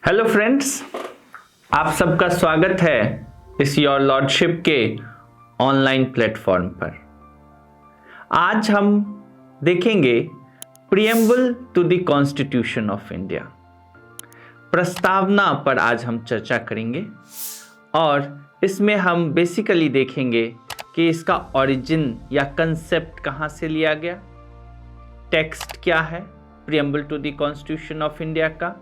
Hello friends, आप सबका स्वागत है इस योर लॉर्डशिप के ऑनलाइन प्लेटफॉर्म पर। आज हम देखेंगे preamble to the constitution of India. प्रस्तावना पर आज हम चर्चा करेंगे और इसमें हम बेसिकली देखेंगे कि इसका ओरिजिन या कंसेप्ट कहाँ से लिया गया, टेक्स्ट क्या है preamble to the constitution of India का,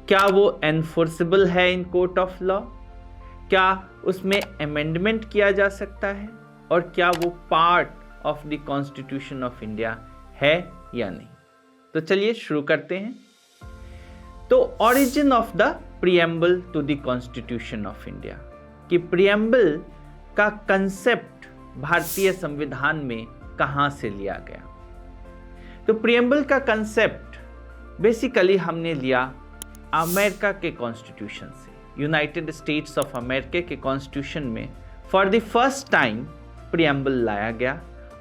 क्या वो एनफोर्सेबल है इन कोर्ट ऑफ लॉ, क्या उसमें अमेंडमेंट किया जा सकता है और क्या वो part of the constitution of India है या नहीं। तो चलिए शुरू करते हैं। तो origin of the preamble to the constitution of India, कि प्रीएम्बल का कंसेप्ट भारतीय संविधान में कहां से लिया गया। तो प्रीएम्बल का कंसेप्ट बेसिकली हमने लिया अमेरिका के कॉन्स्टिट्यूशन से। यूनाइटेड स्टेट्स ऑफ अमेरिका के कॉन्स्टिट्यूशन में for the first time preamble लाया गया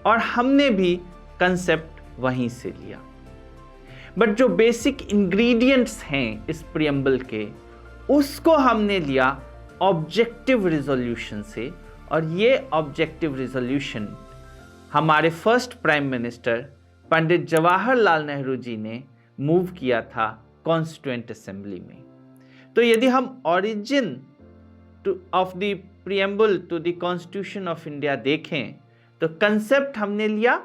और हमने भी कंसेप्ट वहीं से लिया। बट जो बेसिक इंग्रेडिएंट्स हैं इस प्रीएम्बल के, उसको हमने लिया ऑब्जेक्टिव रिजोल्यूशन से, और ये ऑब्जेक्टिव रिजोल्यूशन हमारे first prime minister Pandit Jawaharlal Nehru ji ने मूव किया था कॉन्स्टिट्यूएंट असेंबली में। तो यदि हम origin of the preamble to the constitution of India देखें तो कंसेप्ट हमने लिया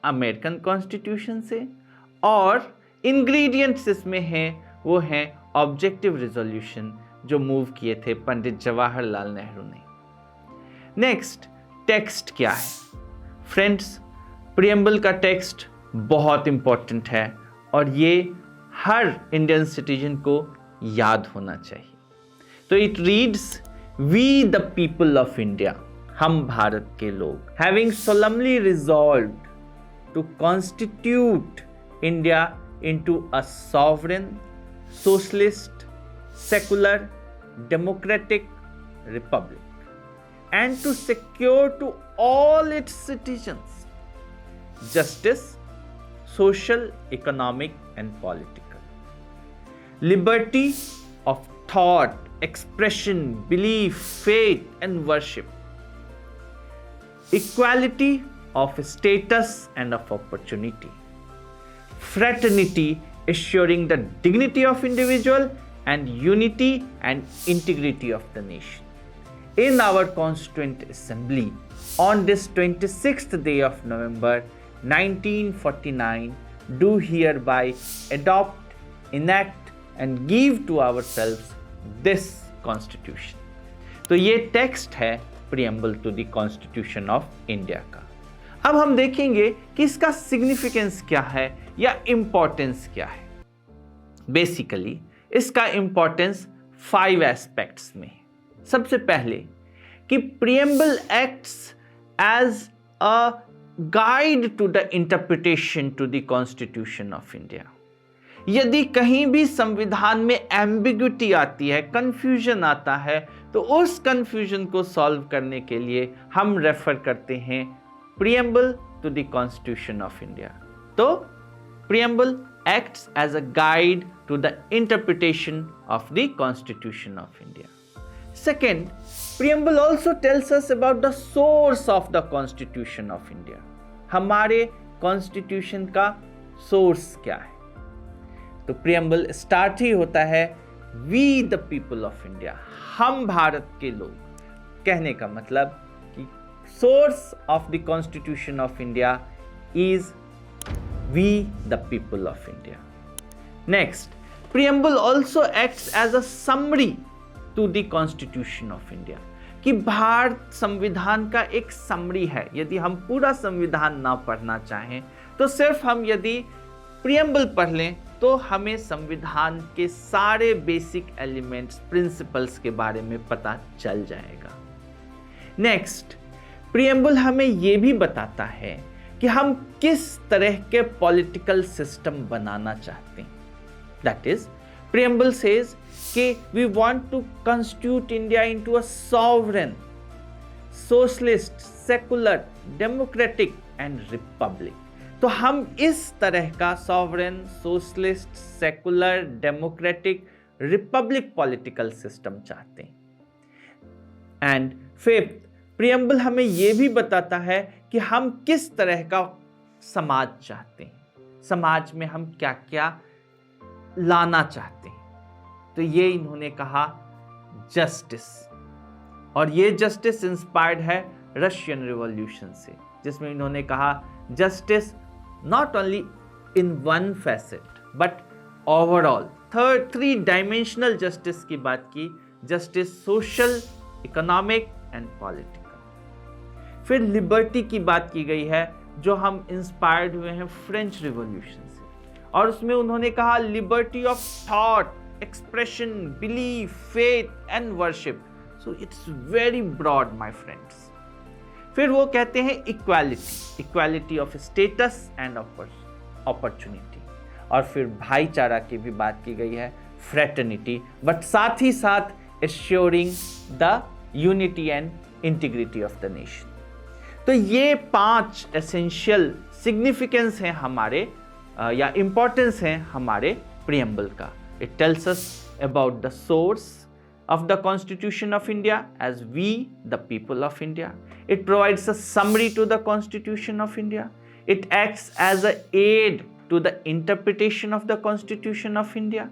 अमेरिकन कॉन्स्टिट्यूशन से, और इंग्रेडिएंट्स इसमें हैं वो हैं ऑब्जेक्टिव रिजोल्यूशन जो मूव किए थे पंडित जवाहरलाल नेहरू ने। नेक्स्ट, टेक्स्ट क्या है फ्रेंड्स। प्रीएम्बल का टेक्स्ट बहुत इंपॉर्टेंट है और ये हर इंडियन सिटीजन को याद होना चाहिए। तो it reads, we the people of India, हम भारत के लोग, having solemnly resolved to constitute India into a sovereign, socialist, secular, democratic republic, and to secure to all its citizens justice, social, economic and political, liberty of thought, expression, belief, faith and worship, equality of status and of opportunity, fraternity assuring the dignity of individual and unity and integrity of the nation. In our Constituent Assembly on this 26th day of November 1949 do hereby adopt, enact and give to ourselves this Constitution. तो ये text है preamble to the constitution of India का। अब हम देखेंगे कि इसका significance क्या है या इंपॉर्टेंस क्या है। बेसिकली इसका इंपॉर्टेंस 5 एस्पेक्ट्स में है। सबसे पहले कि preamble acts as a guide to the interpretation to the constitution of India. यदि कहीं भी संविधान में एम्बिग्युइटी आती है, कंफ्यूजन आता है, तो उस कंफ्यूजन को सॉल्व करने के लिए हम रेफर करते हैं preamble to the constitution of India. तो preamble acts as a guide to the interpretation of the constitution of India. Second, preamble also tells us about the source of the Constitution of India. हमारे constitution का source क्या है। तो preamble start ही होता है we the people of India, हम भारत के लोग। कहने का मतलब कि source of the constitution of India is we the people of India. Next, preamble also acts as a summary to the constitution of India, कि भारत संविधान का एक समरी है। यदि हम पूरा संविधान ना पढ़ना चाहें तो सिर्फ हम यदि प्रीएम्बल पढ़ लें तो हमें संविधान के सारे बेसिक एलिमेंट्स, प्रिंसिपल्स के बारे में पता चल जाएगा। नेक्स्ट, प्रीएम्बल हमें यह भी बताता है कि हम किस तरह के पॉलिटिकल सिस्टम बनाना चाहते हैं। दैट इज, प्रीएम्बल सेज कि we want to constitute India into a sovereign, socialist, secular, democratic and republic. तो हम इस तरह का sovereign, socialist, secular, democratic, Republic political system चाहते हैं। एंड फिफ्थ, प्रियम्बल हमें यह भी बताता है कि हम किस तरह का समाज चाहते हैं, समाज में हम क्या क्या लाना चाहते हैं। तो ये इन्होंने कहा जस्टिस, और ये जस्टिस इंस्पायर्ड है रशियन रिवॉल्यूशन से, जिसमें इन्होंने कहा justice not only in one facet but overall. Three dimensional justice की बात की, justice social, economic and political. फिर लिबर्टी की बात की गई है, जो हम इंस्पायर्ड हुए हैं फ्रेंच रिवॉल्यूशन से, और उसमें उन्होंने कहा liberty of thought, expression, belief, faith and worship. So it's very broad my friends. फिर वो कहते हैं equality, equality of status and opportunity. और फिर भाईचारा की भी बात की गई है, फ्रेटर्निटी, बट साथ ही साथ assuring the unity and integrity of the nation. तो ये 5 एसेंशियल सिग्निफिकेंस हैं हमारे या इंपॉर्टेंस हैं हमारे प्रियम्बल का। It tells us about the source of the Constitution of India as we, the people of India. It provides a summary to the Constitution of India. It acts as an aid to the interpretation of the Constitution of India.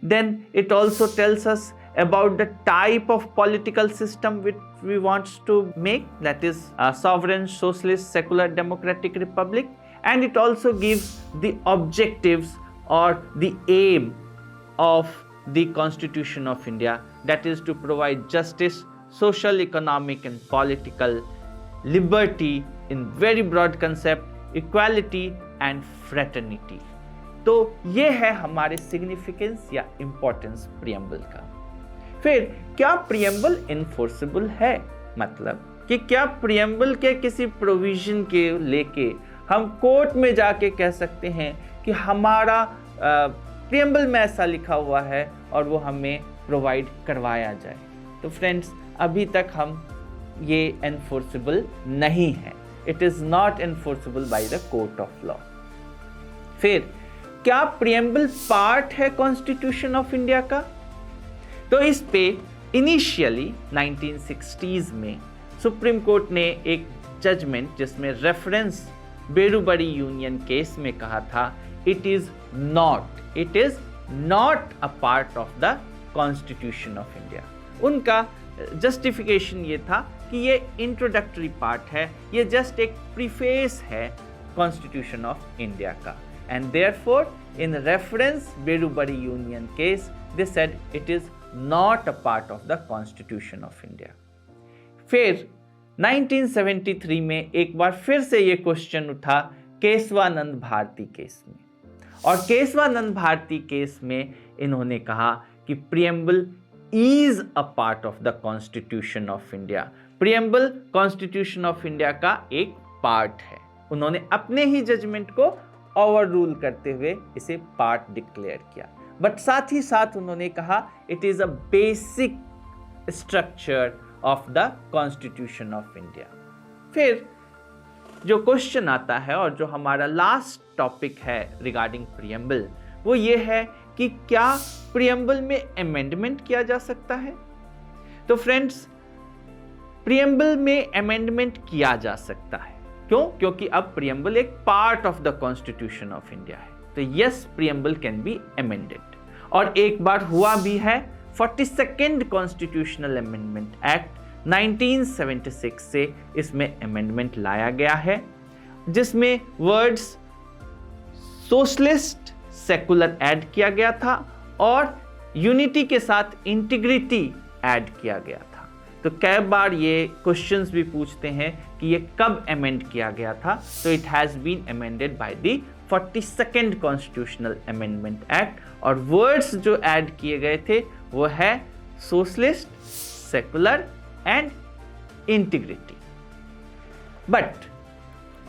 Then it also tells us about the type of political system which we want to make, that is a sovereign, socialist, secular, democratic republic. And it also gives the objectives or the aim of the Constitution of India, that is to provide justice, social, economic and political, liberty in very broad concept, equality and fraternity. तो ये है हमारे significance या importance preamble का। फिर क्या preamble enforceable है, मतलब कि क्या प्रियम्बल के किसी प्रोविजन के लेके हम कोर्ट में जाके कह सकते हैं कि हमारा प्रियम्बल में ऐसा लिखा हुआ है और वो हमें प्रोवाइड करवाया जाए। तो फ्रेंड्स, अभी तक हम ये एनफोर्सेबल नहीं है, it is not enforceable by the court of law. फिर क्या प्रियम्बल पार्ट है कॉन्स्टिट्यूशन ऑफ इंडिया का? तो इस पे इनिशियली 1960s में सुप्रीम कोर्ट ने एक जजमेंट जिसमें रेफरेंस बेरुबरी यूनियन केस में कहा था, it is not a part of the constitution of India. उनका जस्टिफिकेशन ये था कि ये इंट्रोडक्टरी पार्ट है, ये जस्ट एक प्रीफेस है कॉन्स्टिट्यूशन ऑफ इंडिया का। And therefore in reference Berubari union case they said it is not a part of the constitution of India. फिर 1973 में एक बार फिर से ये क्वेश्चन उठा केशवानंद भारती केस में, और केशवानंद भारती केस में इन्होंने कहा कि preamble is a part of the constitution of India. Preamble constitution of India का एक पार्ट है। उन्होंने अपने ही जजमेंट को ओवर रूल करते हुए इसे पार्ट डिक्लेयर किया, बट साथ ही साथ उन्होंने कहा it is a basic structure of the constitution of India. फिर जो क्वेश्चन आता है और जो हमारा लास्ट टॉपिक है रिगार्डिंग प्रियम्बल, वो ये है कि क्या प्रियम्बल में अमेंडमेंट किया जा सकता है? तो फ्रेंड्स, प्रियम्बल में अमेंडमेंट किया जा सकता है। क्यों? क्योंकि अब प्रियम्बल एक part of the constitution of India है। तो yes, preamble can be amended, और एक बार हुआ भी है। 42nd कॉन्स्टिट्यूशनल अमेंडमेंट एक्ट 1976 से इसमें अमेंडमेंट लाया गया है, जिसमें वर्ड्स सोशलिस्ट, सेकुलर ऐड किया गया था और यूनिटी के साथ इंटीग्रिटी ऐड किया गया था। तो कई बार ये क्वेश्चंस भी पूछते हैं कि ये कब अमेंड किया गया था। तो it has been amended by the 42nd constitutional amendment act, और वर्ड्स जो ऐड किए गए थे वो है socialist, secular and integrity. But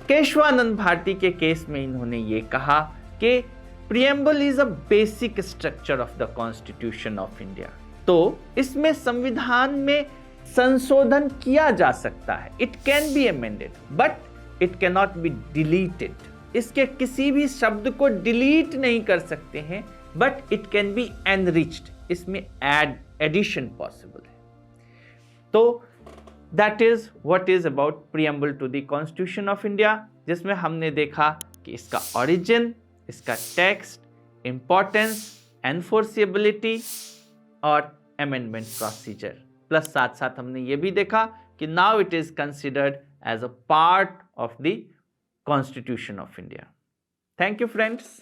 Kesavananda Bharati के केस में इन्होंने ये कहा कि preamble is a basic structure of the constitution of India. तो इसमें संविधान में संशोधन किया जा सकता है, it can be amended, but it can not be deleted. इसके किसी भी शब्द को डिलीट नहीं कर सकते हैं, but it can be enriched, इसमें एडिशन पॉसिबल है। तो that is what is about preamble to the constitution of India, जिसमें हमने देखा कि इसका ओरिजिन, इसका टेक्स्ट, इंपॉर्टेंस, एनफोर्सिएबिलिटी और अमेंडमेंट प्रोसीजर, प्लस साथ साथ हमने ये भी देखा कि now it is considered as a part of the constitution of India. Thank you friends.